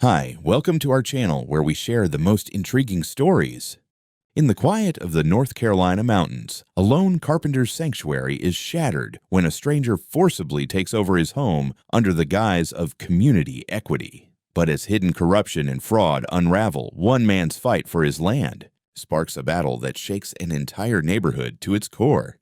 Hi, welcome to our channel where we share the most intriguing stories. In the quiet of the North Carolina mountains, a lone carpenter's sanctuary is shattered when a stranger forcibly takes over his home under the guise of community equity. But as hidden corruption and fraud unravel, one man's fight for his land sparks a battle that shakes an entire neighborhood to its core.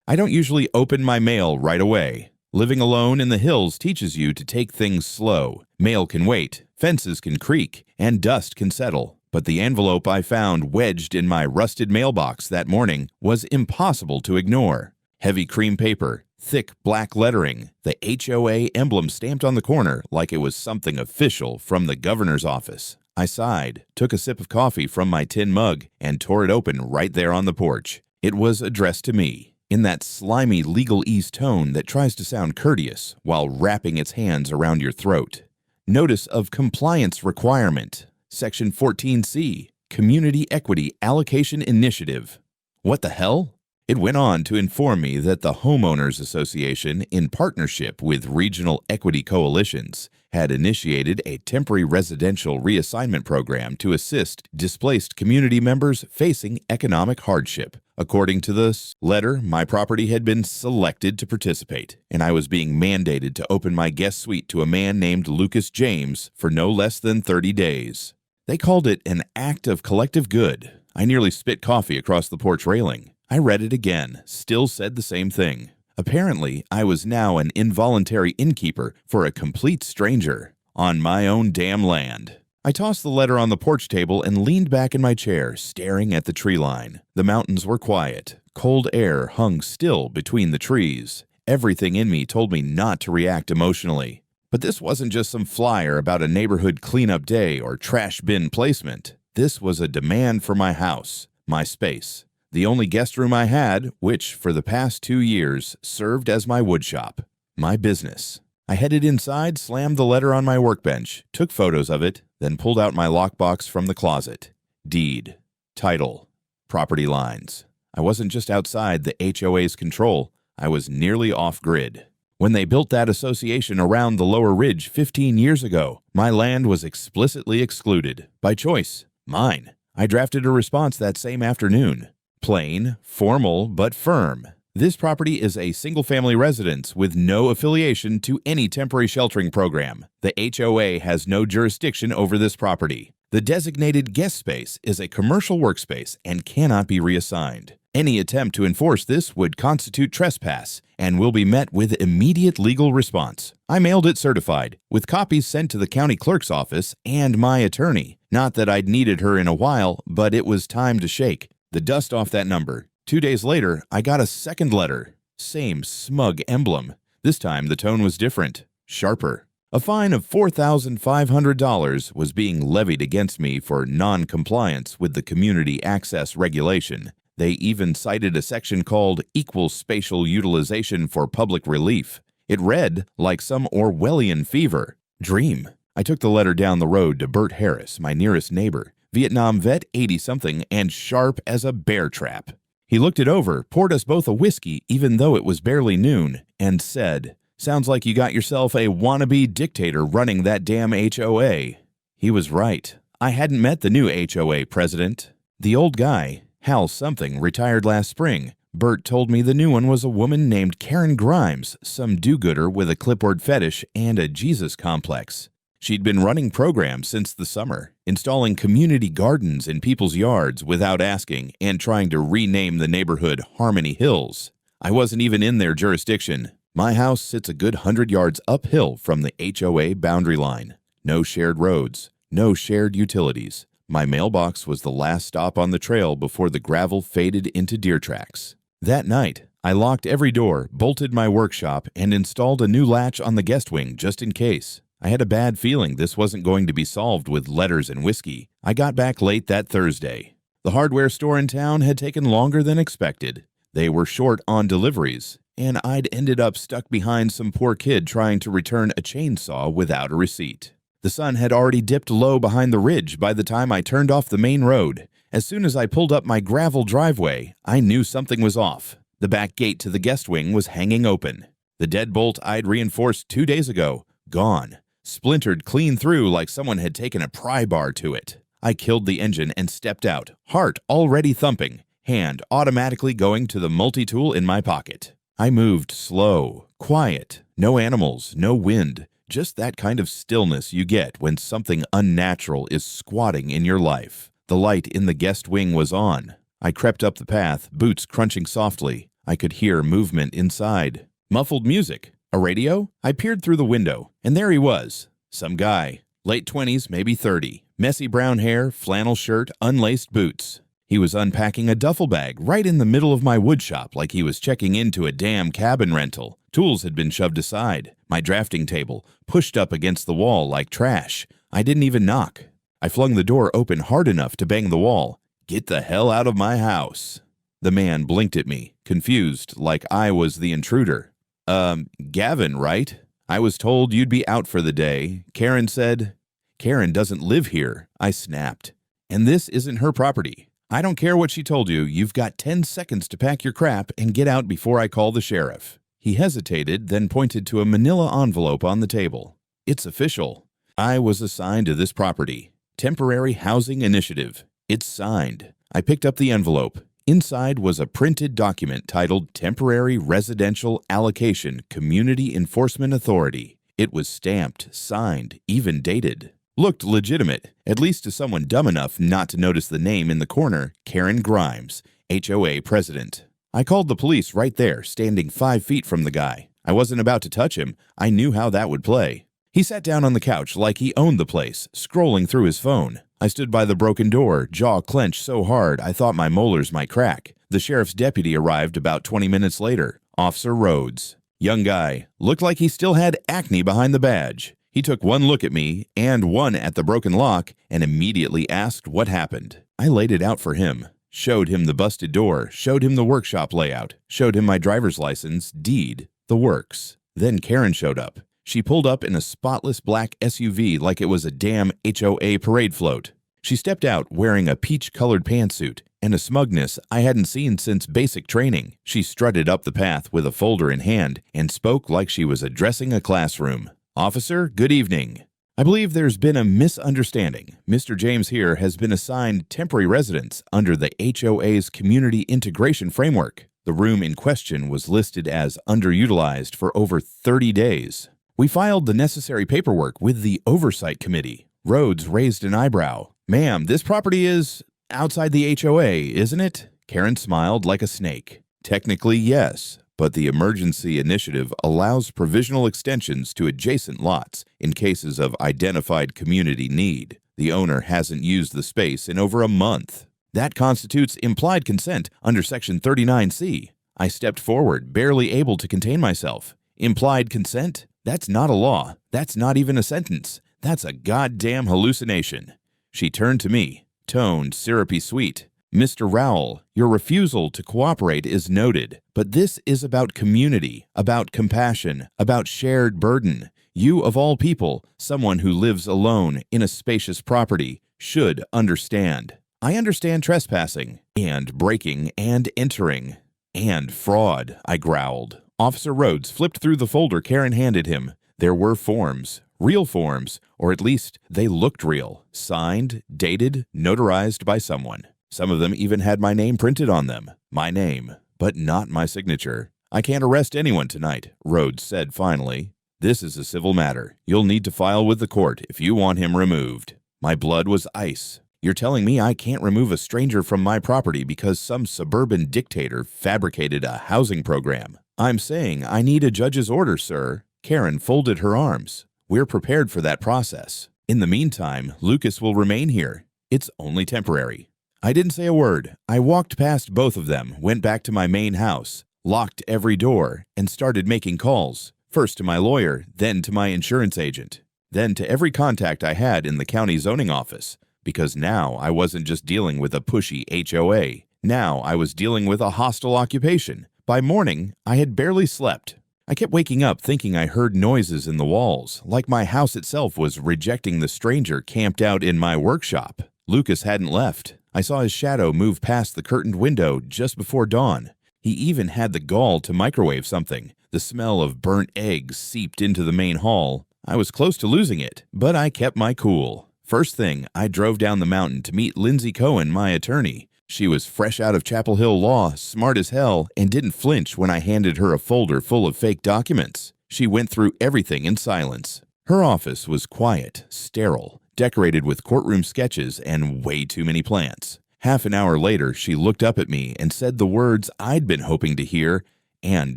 I don't usually open my mail right away. Living alone in the hills teaches you to take things slow. Mail can wait, fences can creak, and dust can settle. But the envelope I found wedged in my rusted mailbox that morning was impossible to ignore. Heavy cream paper, thick black lettering, the HOA emblem stamped on the corner like it was something official from the governor's office. I sighed, took a sip of coffee from my tin mug, and tore it open right there on the porch. It was addressed to me, in that slimy legalese tone that tries to sound courteous while wrapping its hands around your throat. Notice of Compliance Requirement, Section 14C, Community Equity Allocation Initiative. What the hell? It went on to inform me that the Homeowners Association, in partnership with regional equity coalitions, had initiated a temporary residential reassignment program to assist displaced community members facing economic hardship. According to this letter, my property had been selected to participate, and I was being mandated to open my guest suite to a man named Lucas James for no less than 30 days. They called it an act of collective good. I nearly spit coffee across the porch railing. I read it again, still said the same thing. Apparently, I was now an involuntary innkeeper for a complete stranger on my own damn land. I tossed the letter on the porch table and leaned back in my chair, staring at the tree line. The mountains were quiet. Cold air hung still between the trees. Everything in me told me not to react emotionally. But this wasn't just some flyer about a neighborhood cleanup day or trash bin placement. This was a demand for my house, my space. The only guest room I had, which for the past 2 years served as my woodshop, my business. I headed inside, slammed the letter on my workbench, took photos of it, then pulled out my lockbox from the closet. Deed, title, property lines. I wasn't just outside the HOA's control, I was nearly off-grid. When they built that association around the lower ridge 15 years ago, my land was explicitly excluded. By choice, mine. I drafted a response that same afternoon. Plain, formal, but firm. This property is a single-family residence with no affiliation to any temporary sheltering program. The HOA has no jurisdiction over this property. The designated guest space is a commercial workspace and cannot be reassigned. Any attempt to enforce this would constitute trespass and will be met with immediate legal response. I mailed it certified, with copies sent to the county clerk's office and my attorney. Not that I'd needed her in a while, but it was time to shake the dust off that number. 2 days later, I got a second letter. Same smug emblem. This time the tone was different, sharper. A fine of $4,500 was being levied against me for non-compliance with the community access regulation. They even cited a section called Equal Spatial Utilization for Public Relief. It read like some Orwellian fever dream. I took the letter down the road to Bert Harris, my nearest neighbor, Vietnam vet, 80-something, and sharp as a bear trap. He looked it over, poured us both a whiskey even though it was barely noon, and said, "Sounds like you got yourself a wannabe dictator running that damn HOA." He was right. I hadn't met the new HOA president. The old guy, Hal something, retired last spring. Bert told me the new one was a woman named Karen Grimes, some do-gooder with a clipboard fetish and a Jesus complex. She'd been running programs since the summer, installing community gardens in people's yards without asking and trying to rename the neighborhood Harmony Hills. I wasn't even in their jurisdiction. My house sits a good 100 yards uphill from the HOA boundary line. No shared roads, no shared utilities. My mailbox was the last stop on the trail before the gravel faded into deer tracks. That night, I locked every door, bolted my workshop, and installed a new latch on the guest wing just in case. I had a bad feeling this wasn't going to be solved with letters and whiskey. I got back late that Thursday. The hardware store in town had taken longer than expected. They were short on deliveries, and I'd ended up stuck behind some poor kid trying to return a chainsaw without a receipt. The sun had already dipped low behind the ridge by the time I turned off the main road. As soon as I pulled up my gravel driveway, I knew something was off. The back gate to the guest wing was hanging open. The deadbolt I'd reinforced 2 days ago, gone. splintered clean through like someone had taken a pry bar to it. I killed the engine and stepped out, heart already thumping, hand automatically going to the multi-tool in my pocket. I moved slow, quiet, no animals, no wind, just that kind of stillness you get when something unnatural is squatting in your life. The light in the guest wing was on. I crept up the path, boots crunching softly. I could hear movement inside. Muffled music. A radio? I peered through the window, and there he was. Some guy. Late 20s, maybe 30. Messy brown hair, flannel shirt, unlaced boots. He was unpacking a duffel bag right in the middle of my wood shop like he was checking into a damn cabin rental. Tools had been shoved aside. My drafting table pushed up against the wall like trash. I didn't even knock. I flung the door open hard enough to bang the wall. Get the hell out of my house. The man blinked at me, confused, like I was the intruder. Gavin, right? I was told you'd be out for the day. Karen said. Karen doesn't live here, I snapped. And this isn't her property. I don't care what she told you. You've got 10 seconds to pack your crap and get out before I call the sheriff. He hesitated, then pointed to a manila envelope on the table. It's official. I was assigned to this property. Temporary Housing Initiative. It's signed. I picked up the envelope. Inside was a printed document titled Temporary Residential Allocation Community Enforcement Authority. It was stamped, signed, even dated. Looked legitimate, at least to someone dumb enough not to notice the name in the corner, Karen Grimes, HOA president. I called the police right there, standing 5 feet from the guy. I wasn't about to touch him. I knew how that would play. He sat down on the couch like he owned the place, scrolling through his phone. I stood by the broken door, jaw clenched so hard I thought my molars might crack. The sheriff's deputy arrived about 20 minutes later, Officer Rhodes. Young guy, looked like he still had acne behind the badge. He took one look at me and one at the broken lock and immediately asked what happened. I laid it out for him, showed him the busted door, showed him the workshop layout, showed him my driver's license, deed, the works. Then Karen showed up. She pulled up in a spotless black SUV like it was a damn HOA parade float. She stepped out wearing a peach-colored pantsuit and a smugness I hadn't seen since basic training. She strutted up the path with a folder in hand and spoke like she was addressing a classroom. Officer, good evening. I believe there's been a misunderstanding. Mr. James here has been assigned temporary residence under the HOA's Community Integration Framework. The room in question was listed as underutilized for over 30 days. We filed the necessary paperwork with the Oversight Committee. Rhodes raised an eyebrow. Ma'am, this property is outside the HOA, isn't it? Karen smiled like a snake. Technically, yes, but the emergency initiative allows provisional extensions to adjacent lots in cases of identified community need. The owner hasn't used the space in over a month. That constitutes implied consent under Section 39C. I stepped forward, barely able to contain myself. Implied consent? That's not a law. That's not even a sentence. That's a goddamn hallucination. She turned to me, toned, syrupy sweet. Mr. Rowell, your refusal to cooperate is noted, but this is about community, about compassion, about shared burden. You, of all people, someone who lives alone in a spacious property, should understand. I understand trespassing, and breaking, and entering, and fraud, I growled. Officer Rhodes flipped through the folder Karen handed him. There were forms, real forms, or at least they looked real, signed, dated, notarized by someone. Some of them even had my name printed on them. My name, but not my signature. I can't arrest anyone tonight, Rhodes said finally. This is a civil matter. You'll need to file with the court if you want him removed. My blood was ice. You're telling me I can't remove a stranger from my property because some suburban dictator fabricated a housing program? I'm saying I need a judge's order, sir. Karen folded her arms. We're prepared for that process. In the meantime, Lucas will remain here. It's only temporary. I didn't say a word. I walked past both of them, went back to my main house, locked every door, and started making calls. First to my lawyer, then to my insurance agent, then to every contact I had in the county zoning office. Because now I wasn't just dealing with a pushy HOA. Now I was dealing with a hostile occupation. By morning, I had barely slept. I kept waking up thinking I heard noises in the walls, like my house itself was rejecting the stranger camped out in my workshop. Lucas hadn't left. I saw his shadow move past the curtained window just before dawn. He even had the gall to microwave something. The smell of burnt eggs seeped into the main hall. I was close to losing it, but I kept my cool. First thing, I drove down the mountain to meet Lindsay Cohen, my attorney. She was fresh out of Chapel Hill Law, smart as hell, and didn't flinch when I handed her a folder full of fake documents. She went through everything in silence. Her office was quiet, sterile, decorated with courtroom sketches and way too many plants. Half an hour later, she looked up at me and said the words I'd been hoping to hear and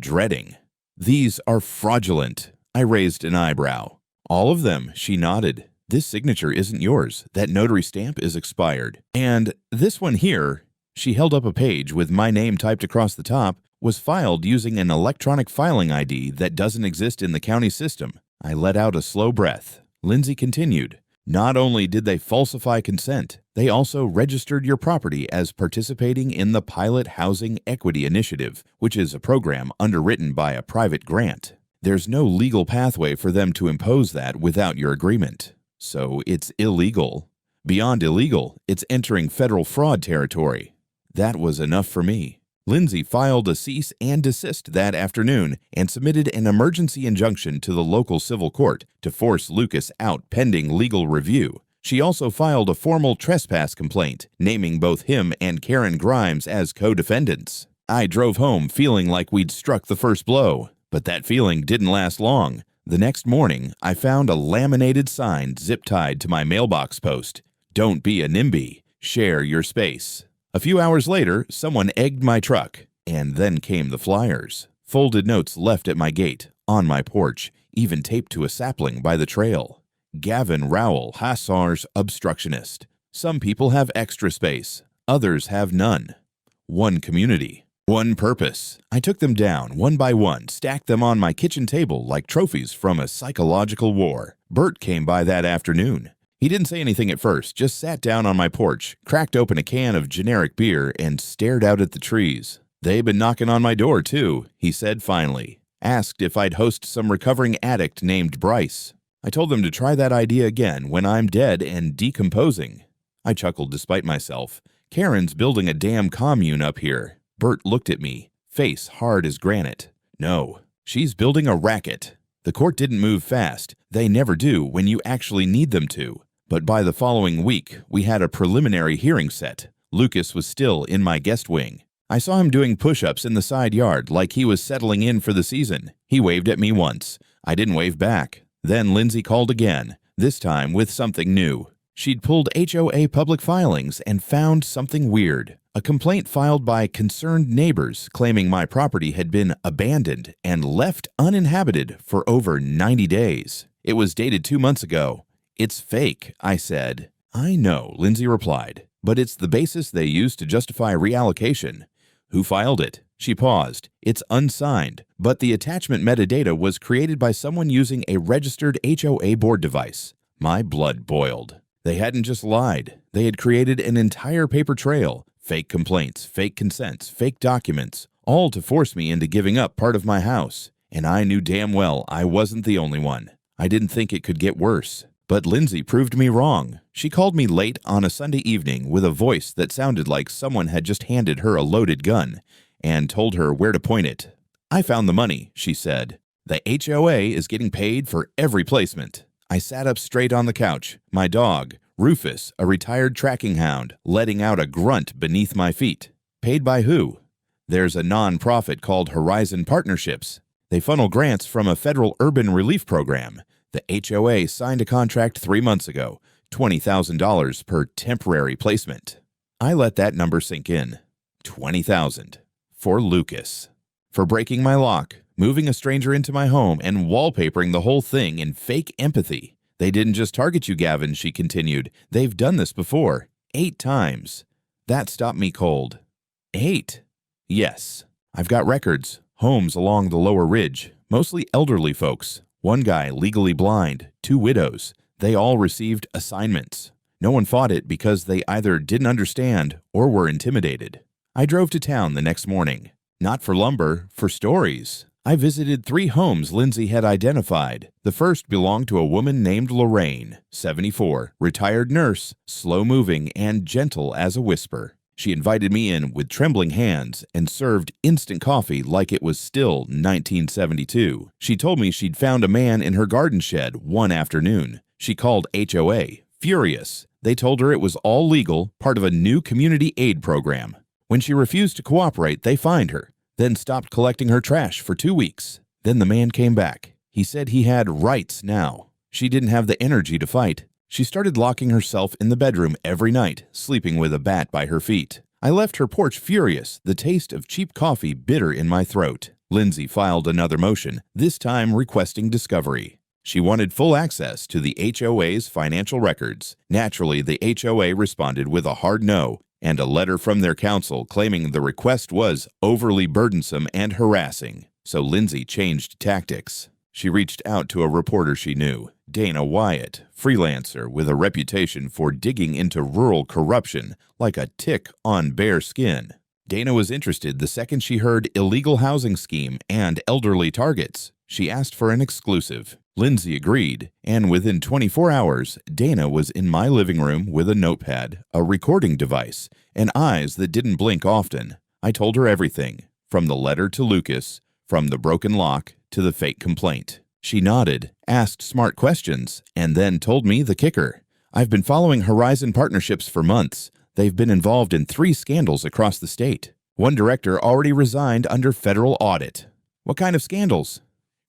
dreading. "These are fraudulent." I raised an eyebrow. "All of them," she nodded. "This signature isn't yours. That notary stamp is expired. And this one here," she held up a page with my name typed across the top, "was filed using an electronic filing ID that doesn't exist in the county system." I let out a slow breath. Lindsay continued, "Not only did they falsify consent, they also registered your property as participating in the Pilot Housing Equity Initiative, which is a program underwritten by a private grant. There's no legal pathway for them to impose that without your agreement. So it's illegal. Beyond illegal, it's entering federal fraud territory." That was enough for me. Lindsay filed a cease and desist that afternoon and submitted an emergency injunction to the local civil court to force Lucas out pending legal review. She also filed a formal trespass complaint, naming both him and Karen Grimes as co-defendants. I drove home feeling like we'd struck the first blow, but that feeling didn't last long. The next morning, I found a laminated sign zip-tied to my mailbox post. "Don't be a NIMBY. Share your space." A few hours later, someone egged my truck, and then came the flyers. Folded notes left at my gate, on my porch, even taped to a sapling by the trail. "Gavin Rowell, Hassar's obstructionist. Some people have extra space, others have none. One community. One purpose." I took them down one by one, stacked them on my kitchen table like trophies from a psychological war. Bert came by that afternoon. He didn't say anything at first, just sat down on my porch, cracked open a can of generic beer, and stared out at the trees. "They've been knocking on my door, too," he said finally. Asked if I'd host some recovering addict named Bryce. I told them to try that idea again when I'm dead and decomposing. I chuckled despite myself. "Karen's building a damn commune up here." Bert looked at me, face hard as granite. "No, she's building a racket." The court didn't move fast. They never do when you actually need them to. But by the following week, we had a preliminary hearing set. Lucas was still in my guest wing. I saw him doing push-ups in the side yard like he was settling in for the season. He waved at me once. I didn't wave back. Then Lindsay called again, this time with something new. She'd pulled HOA public filings and found something weird. A complaint filed by concerned neighbors claiming my property had been abandoned and left uninhabited for over 90 days. It was dated 2 months ago. "It's fake," I said. "I know," Lindsay replied, "but it's the basis they used to justify reallocation." "Who filed it?" She paused. "It's unsigned, but the attachment metadata was created by someone using a registered HOA board device." My blood boiled. They hadn't just lied. They had created an entire paper trail. Fake complaints, fake consents, fake documents, all to force me into giving up part of my house. And I knew damn well I wasn't the only one. I didn't think it could get worse. But Lindsay proved me wrong. She called me late on a Sunday evening with a voice that sounded like someone had just handed her a loaded gun and told her where to point it. "I found the money," she said. "The HOA is getting paid for every placement." I sat up straight on the couch, my dog, Rufus, a retired tracking hound, letting out a grunt beneath my feet. Paid by who? There's a non-profit called Horizon Partnerships. They funnel grants from a federal urban relief program. The HOA signed a contract 3 months ago, $20,000 per temporary placement. I let that number sink in. $20,000. For Lucas. For breaking my lock, moving a stranger into my home, and wallpapering the whole thing in fake empathy. "They didn't just target you, Gavin," she continued. "They've done this before. 8 times. That stopped me cold. 8? Yes. I've got records. Homes along the lower ridge. Mostly elderly folks. One guy legally blind. 2 widows. They all received assignments. No one fought it because they either didn't understand or were intimidated. I drove to town the next morning. Not for lumber, for stories. I visited 3 homes Lindsay had identified. The first belonged to a woman named Lorraine, 74, retired nurse, slow-moving and gentle as a whisper. She invited me in with trembling hands and served instant coffee like it was still 1972. She told me she'd found a man in her garden shed one afternoon. She called HOA, furious. They told her it was all legal, part of a new community aid program. When she refused to cooperate, they fined her, then stopped collecting her trash for 2 weeks. Then the man came back. He said he had rights now. She didn't have the energy to fight. She started locking herself in the bedroom every night, sleeping with a bat by her feet. I left her porch furious, the taste of cheap coffee bitter in my throat. Lindsay filed another motion, this time requesting discovery. She wanted full access to the HOA's financial records. Naturally, the HOA responded with a hard no and a letter from their counsel claiming the request was overly burdensome and harassing. So Lindsay changed tactics. She reached out to a reporter she knew, Dana Wyatt, freelancer with a reputation for digging into rural corruption like a tick on bare skin. Dana was interested the second she heard illegal housing scheme and elderly targets. She asked for an exclusive. Lindsay agreed, and within 24 hours, Dana was in my living room with a notepad, a recording device, and eyes that didn't blink often. I told her everything, from the letter to Lucas, from the broken lock to the fake complaint. She nodded, asked smart questions, and then told me the kicker. I've been following Horizon Partnerships for months. They've been involved in 3 scandals across the state. One director already resigned under federal audit. What kind of scandals?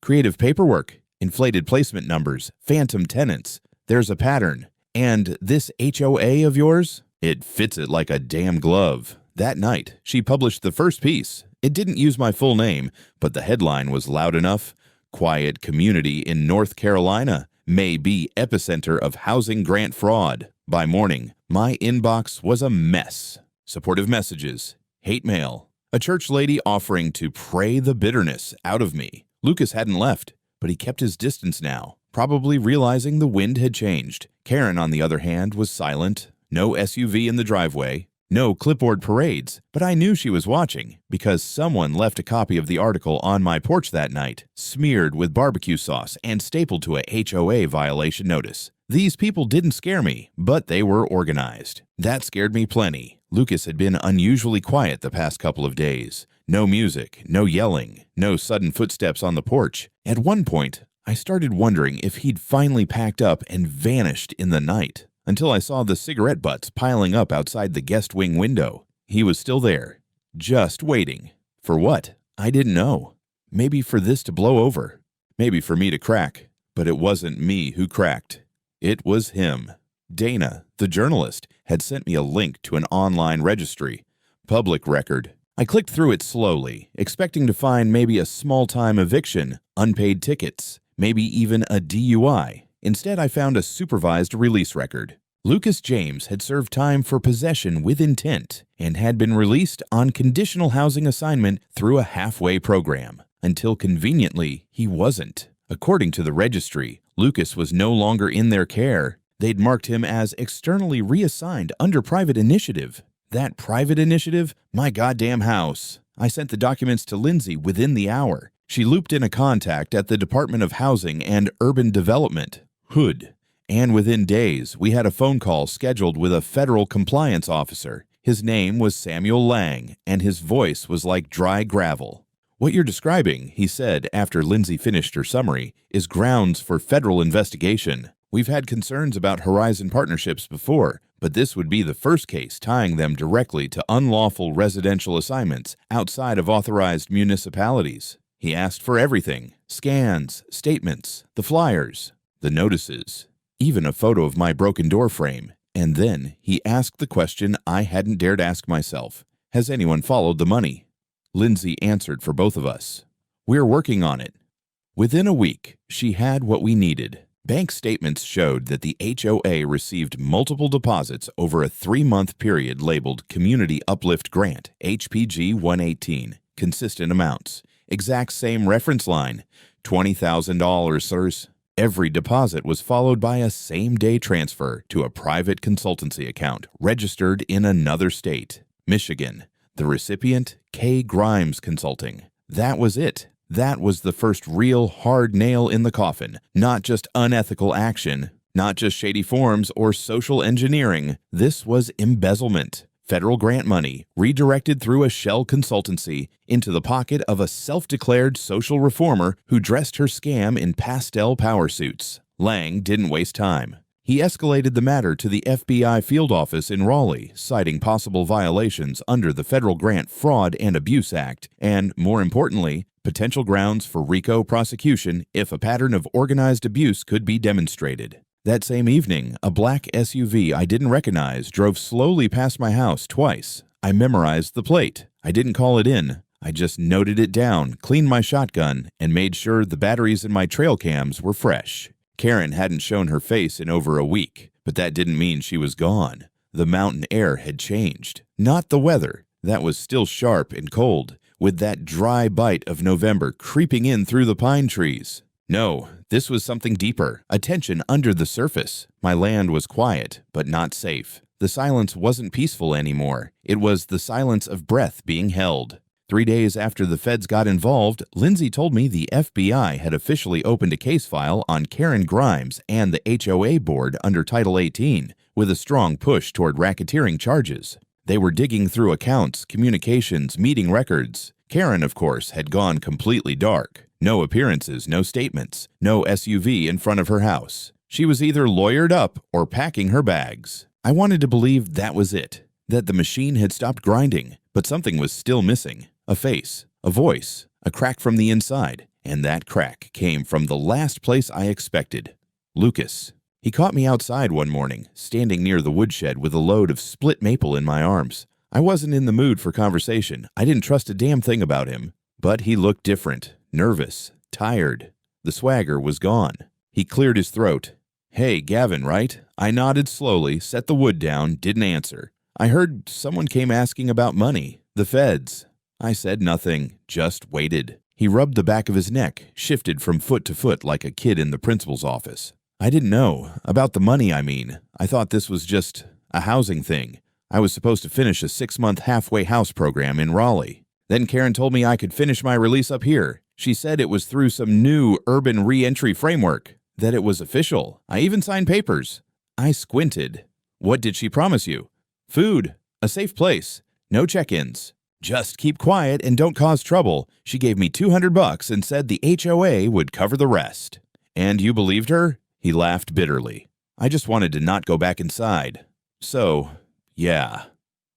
Creative paperwork, inflated placement numbers, phantom tenants. There's a pattern. And this HOA of yours? It fits it like a damn glove. That night, she published the first piece. It didn't use my full name, but the headline was loud enough. Quiet community in North Carolina may be epicenter of housing grant fraud. By morning, my inbox was a mess. Supportive messages, hate mail, a church lady offering to pray the bitterness out of me. Lucas hadn't left, but he kept his distance now, probably realizing the wind had changed. Karen, on the other hand, was silent. No SUV in the driveway. No clipboard parades, but I knew she was watching because someone left a copy of the article on my porch that night, smeared with barbecue sauce and stapled to a HOA violation notice. These people didn't scare me, but they were organized. That scared me plenty. Lucas had been unusually quiet the past couple of days. No music, no yelling, no sudden footsteps on the porch. At one point, I started wondering if he'd finally packed up and vanished in the night. Until I saw the cigarette butts piling up outside the guest wing window. He was still there, just waiting. For what? I didn't know. Maybe for this to blow over. Maybe for me to crack. But it wasn't me who cracked. It was him. Dana, the journalist, had sent me a link to an online registry. Public record. I clicked through it slowly, expecting to find maybe a small-time eviction, unpaid tickets, maybe even a DUI. Instead, I found a supervised release record. Lucas James had served time for possession with intent and had been released on conditional housing assignment through a halfway program, until conveniently he wasn't. According to the registry, Lucas was no longer in their care. They'd marked him as externally reassigned under private initiative. That private initiative? My goddamn house. I sent the documents to Lindsay within the hour. She looped in a contact at the Department of Housing and Urban Development, HOOD, and within days, we had a phone call scheduled with a federal compliance officer. His name was Samuel Lang, and his voice was like dry gravel. What you're describing, he said after Lindsay finished her summary, is grounds for federal investigation. We've had concerns about Horizon Partnerships before, but this would be the first case tying them directly to unlawful residential assignments outside of authorized municipalities. He asked for everything: scans, statements, the flyers, the notices, even a photo of my broken door frame. And then he asked the question I hadn't dared ask myself. Has anyone followed the money? Lindsay answered for both of us. We're working on it. Within a week, she had what we needed. Bank statements showed that the HOA received multiple deposits over a 3-month period labeled Community Uplift Grant, HPG 118, consistent amounts. Exact same reference line, $20,000, sirs. Every deposit was followed by a same-day transfer to a private consultancy account registered in another state, Michigan. The recipient, K. Grimes Consulting. That was it. That was the first real hard nail in the coffin. Not just unethical action, not just shady forms or social engineering. This was embezzlement. federal grant money redirected through a shell consultancy into the pocket of a self-declared social reformer who dressed her scam in pastel power suits. Lang didn't waste time. He escalated the matter to the FBI field office in Raleigh, citing possible violations under the Federal Grant Fraud and Abuse Act and, more importantly, potential grounds for RICO prosecution if a pattern of organized abuse could be demonstrated. That same evening, a black SUV I didn't recognize drove slowly past my house twice. I memorized the plate. I didn't call it in. I just noted it down, cleaned my shotgun, and made sure the batteries in my trail cams were fresh. Karen hadn't shown her face in over a week, but that didn't mean she was gone. The mountain air had changed. Not the weather. That was still sharp and cold, with that dry bite of November creeping in through the pine trees. No, this was something deeper, a tension under the surface. My land was quiet, but not safe. The silence wasn't peaceful anymore. It was the silence of breath being held. 3 days after the feds got involved, Lindsay told me the FBI had officially opened a case file on Karen Grimes and the HOA board under Title 18, with a strong push toward racketeering charges. They were digging through accounts, communications, meeting records. Karen, of course, had gone completely dark. No appearances, no statements, no SUV in front of her house. She was either lawyered up or packing her bags. I wanted to believe that was it, that the machine had stopped grinding, but something was still missing. A face, a voice, a crack from the inside, and that crack came from the last place I expected. Lucas. He caught me outside one morning, standing near the woodshed with a load of split maple in my arms. I wasn't in the mood for conversation. I didn't trust a damn thing about him. But he looked different, nervous, tired. The swagger was gone. He cleared his throat. "Hey, Gavin, right?" I nodded slowly, set the wood down, didn't answer. "I heard someone came asking about money. The feds." I said nothing, just waited. He rubbed the back of his neck, shifted from foot to foot like a kid in the principal's office. "I didn't know. About the money, I mean. I thought this was just a housing thing. I was supposed to finish a 6-month halfway house program in Raleigh. Then Karen told me I could finish my release up here. She said it was through some new urban re-entry framework, that it was official. I even signed papers." I squinted. "What did she promise you?" "Food, a safe place, no check-ins. Just keep quiet and don't cause trouble. She gave me $200 and said the HOA would cover the rest." "And you believed her?" He laughed bitterly. "I just wanted to not go back inside. So, yeah."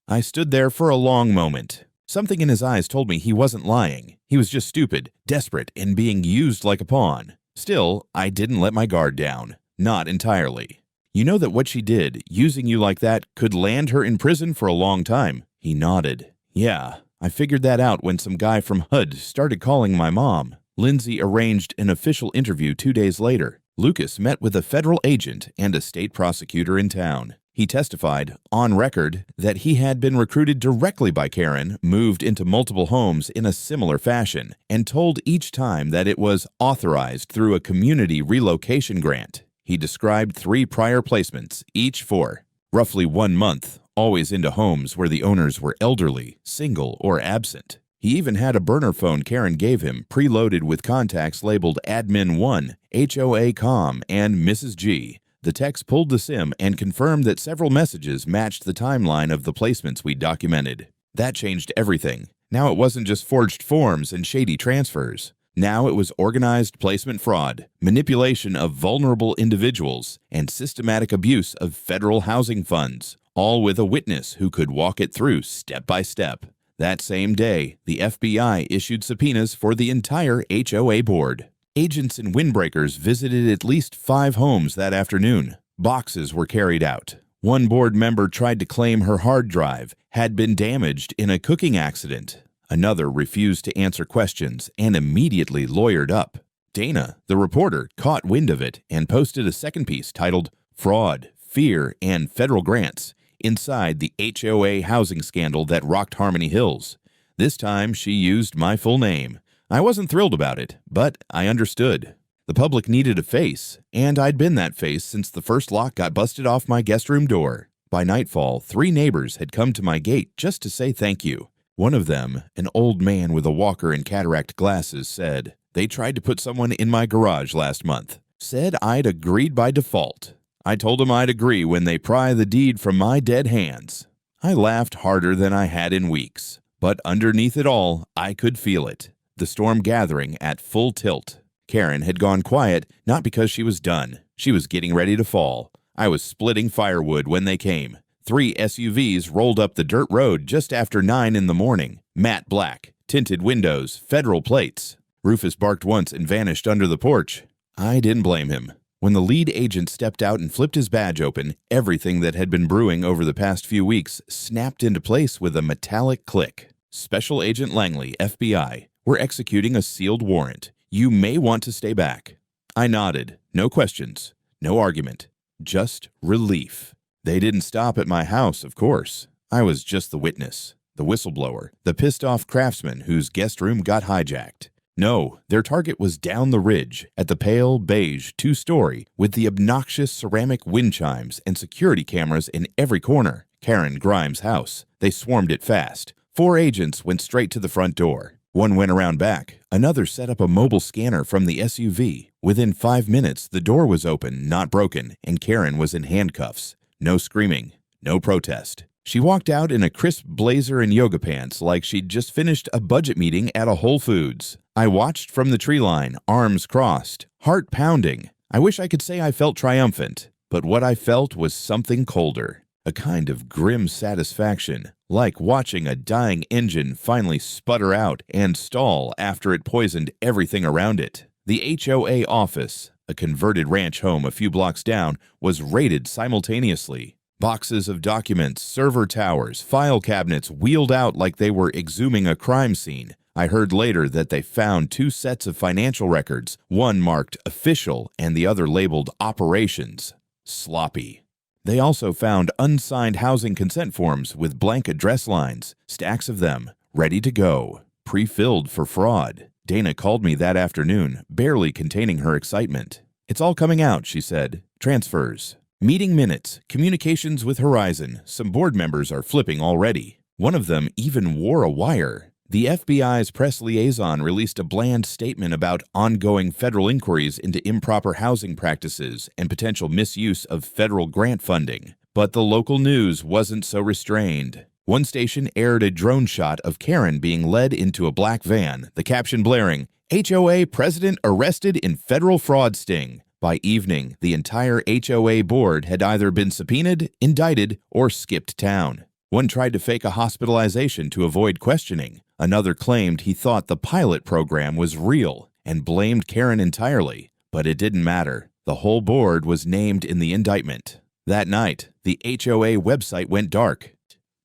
I stood there for a long moment. Something in his eyes told me he wasn't lying. He was just stupid, desperate, and being used like a pawn. Still, I didn't let my guard down. Not entirely. "You know that what she did, using you like that, could land her in prison for a long time?" He nodded. "Yeah, I figured that out when some guy from HUD started calling my mom." Lindsay arranged an official interview 2 days later. Lucas met with a federal agent and a state prosecutor in town. He testified, on record, that he had been recruited directly by Karen, moved into multiple homes in a similar fashion, and told each time that it was authorized through a community relocation grant. He described 3 prior placements, each for roughly 1 month, always into homes where the owners were elderly, single, or absent. He even had a burner phone Karen gave him, preloaded with contacts labeled Admin 1, HOA Com, and Mrs. G. The text pulled the SIM and confirmed that several messages matched the timeline of the placements we documented. That changed everything. Now it wasn't just forged forms and shady transfers. Now it was organized placement fraud, manipulation of vulnerable individuals, and systematic abuse of federal housing funds, all with a witness who could walk it through step by step. That same day, the FBI issued subpoenas for the entire HOA board. Agents and windbreakers visited at least 5 homes that afternoon. Boxes were carried out. One board member tried to claim her hard drive had been damaged in a cooking accident. Another refused to answer questions and immediately lawyered up. Dana, the reporter, caught wind of it and posted a second piece titled Fraud, Fear, and Federal Grants inside the HOA housing scandal that rocked Harmony Hills. This time she used my full name. I wasn't thrilled about it, but I understood. The public needed a face, and I'd been that face since the first lock got busted off my guest room door. By nightfall, 3 neighbors had come to my gate just to say thank you. One of them, an old man with a walker and cataract glasses, said, "They tried to put someone in my garage last month. Said I'd agreed by default. I told them I'd agree when they pry the deed from my dead hands." I laughed harder than I had in weeks. But underneath it all, I could feel it. The storm gathering at full tilt. Karen had gone quiet, not because she was done. She was getting ready to fall. I was splitting firewood when they came. 3 SUVs rolled up the dirt road just after 9 in the morning. Matte black, tinted windows, federal plates. Rufus barked once and vanished under the porch. I didn't blame him. When the lead agent stepped out and flipped his badge open, everything that had been brewing over the past few weeks snapped into place with a metallic click. Special Agent Langley, FBI. We're executing a sealed warrant. You may want to stay back. I nodded. No questions. No argument. Just relief. They didn't stop at my house, of course. I was just the witness, the whistleblower, the pissed-off craftsman whose guest room got hijacked. No, their target was down the ridge, at the pale beige 2-story, with the obnoxious ceramic wind chimes and security cameras in every corner. Karen Grimes' house. They swarmed it fast. 4 agents went straight to the front door. One went around back. Another set up a mobile scanner from the SUV. Within 5 minutes, the door was open, not broken, and Karen was in handcuffs. No screaming. No protest. She walked out in a crisp blazer and yoga pants like she'd just finished a budget meeting at a Whole Foods. I watched from the tree line, arms crossed, heart pounding. I wish I could say I felt triumphant, but what I felt was something colder. A kind of grim satisfaction, like watching a dying engine finally sputter out and stall after it poisoned everything around it. The HOA office, a converted ranch home a few blocks down, was raided simultaneously. Boxes of documents, server towers, file cabinets wheeled out like they were exhuming a crime scene. I heard later that they found 2 sets of financial records, one marked official and the other labeled operations. Sloppy. They also found unsigned housing consent forms with blank address lines, stacks of them, ready to go, pre-filled for fraud. Dana called me that afternoon, barely containing her excitement. It's all coming out, she said. Transfers. Meeting minutes, communications with Horizon. Some board members are flipping already. One of them even wore a wire. The FBI's press liaison released a bland statement about ongoing federal inquiries into improper housing practices and potential misuse of federal grant funding. But the local news wasn't so restrained. One station aired a drone shot of Karen being led into a black van, the caption blaring, "HOA president arrested in federal fraud sting." By evening, the entire HOA board had either been subpoenaed, indicted, or skipped town. One tried to fake a hospitalization to avoid questioning. Another claimed he thought the pilot program was real and blamed Karen entirely. But it didn't matter. The whole board was named in the indictment. That night, the HOA website went dark.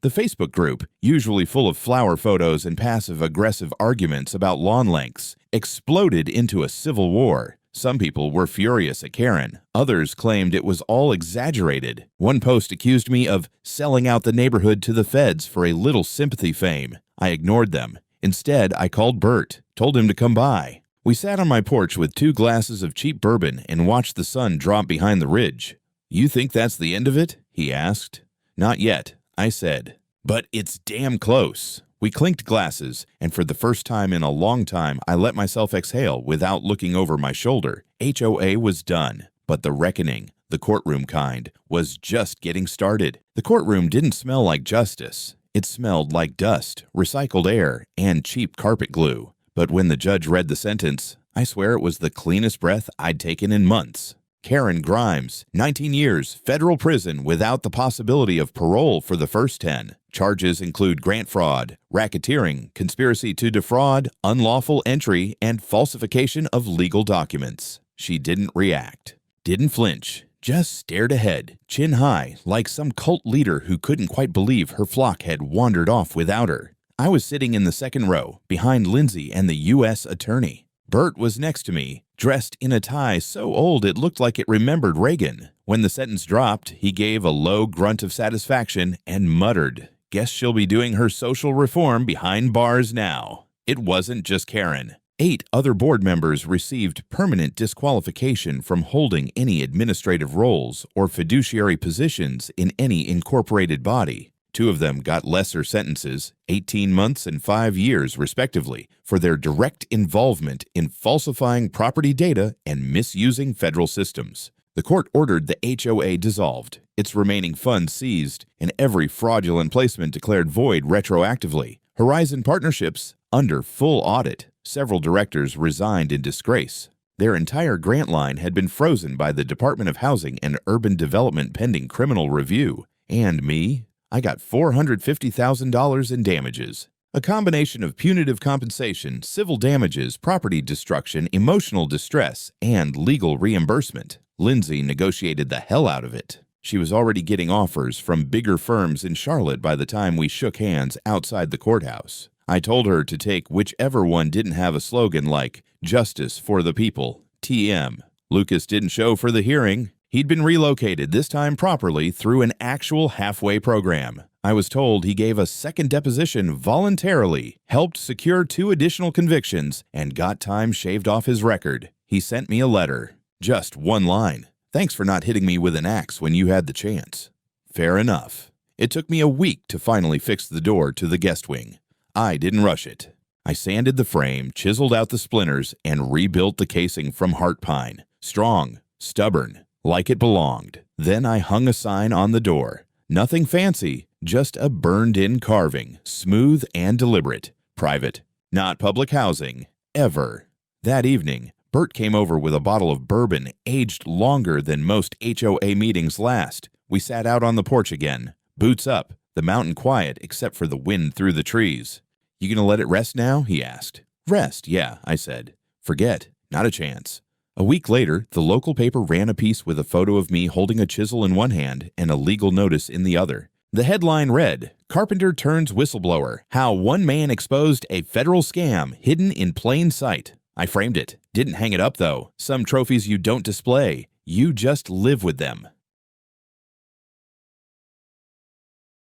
The Facebook group, usually full of flower photos and passive-aggressive arguments about lawn lengths, exploded into a civil war. Some people were furious at Karen. Others claimed it was all exaggerated. One post accused me of selling out the neighborhood to the feds for a little sympathy fame. I ignored them. Instead, I called Bert, told him to come by. We sat on my porch with 2 glasses of cheap bourbon and watched the sun drop behind the ridge. "You think that's the end of it?" he asked. "Not yet," I said. "But it's damn close." We clinked glasses, and for the first time in a long time, I let myself exhale without looking over my shoulder. HOA was done, but the reckoning, the courtroom kind, was just getting started. The courtroom didn't smell like justice. It smelled like dust, recycled air, and cheap carpet glue. But when the judge read the sentence, I swear it was the cleanest breath I'd taken in months. Karen Grimes, 19 years, federal prison without the possibility of parole for the first 10. Charges include grant fraud, racketeering, conspiracy to defraud, unlawful entry, and falsification of legal documents. She didn't react, didn't flinch, just stared ahead, chin high, like some cult leader who couldn't quite believe her flock had wandered off without her. I was sitting in the second row, behind Lindsay and the U.S. attorney. Bert was next to me, dressed in a tie so old it looked like it remembered Reagan. When the sentence dropped, he gave a low grunt of satisfaction and muttered, "Guess she'll be doing her social reform behind bars now." It wasn't just Karen. 8 other board members received permanent disqualification from holding any administrative roles or fiduciary positions in any incorporated body. 2 of them got lesser sentences, 18 months and 5 years respectively, for their direct involvement in falsifying property data and misusing federal systems. The court ordered the HOA dissolved. its remaining funds seized, and every fraudulent placement declared void retroactively. Horizon Partnerships under full audit. Several directors resigned in disgrace. Their entire grant line had been frozen by the Department of Housing and Urban Development pending criminal review. And me? I got $450,000 in damages. A combination of punitive compensation, civil damages, property destruction, emotional distress, and legal reimbursement. Lindsay negotiated the hell out of it. She was already getting offers from bigger firms in Charlotte by the time we shook hands outside the courthouse. I told her to take whichever one didn't have a slogan like, "Justice for the People, TM." Lucas didn't show for the hearing. He'd been relocated, this time properly, through an actual halfway program. I was told he gave a second deposition voluntarily, helped secure 2 additional convictions, and got time shaved off his record. He sent me a letter. Just one line. "Thanks for not hitting me with an axe when you had the chance." Fair enough. It took me a week to finally fix the door to the guest wing. I didn't rush it. I sanded the frame, chiseled out the splinters, and rebuilt the casing from heart pine. Strong, stubborn, like it belonged. Then I hung a sign on the door. Nothing fancy, just a burned-in carving, smooth and deliberate. Private, not public housing, ever. That evening, Bert came over with a bottle of bourbon aged longer than most HOA meetings last. We sat out on the porch again, boots up, the mountain quiet except for the wind through the trees. "You gonna let it rest now?" he asked. "Rest, yeah," I said. "Forget, not a chance." A week later, the local paper ran a piece with a photo of me holding a chisel in one hand and a legal notice in the other. The headline read, "Carpenter turns whistleblower, how one man exposed a federal scam hidden in plain sight." I framed it. Didn't hang it up, though. Some trophies you don't display. You just live with them.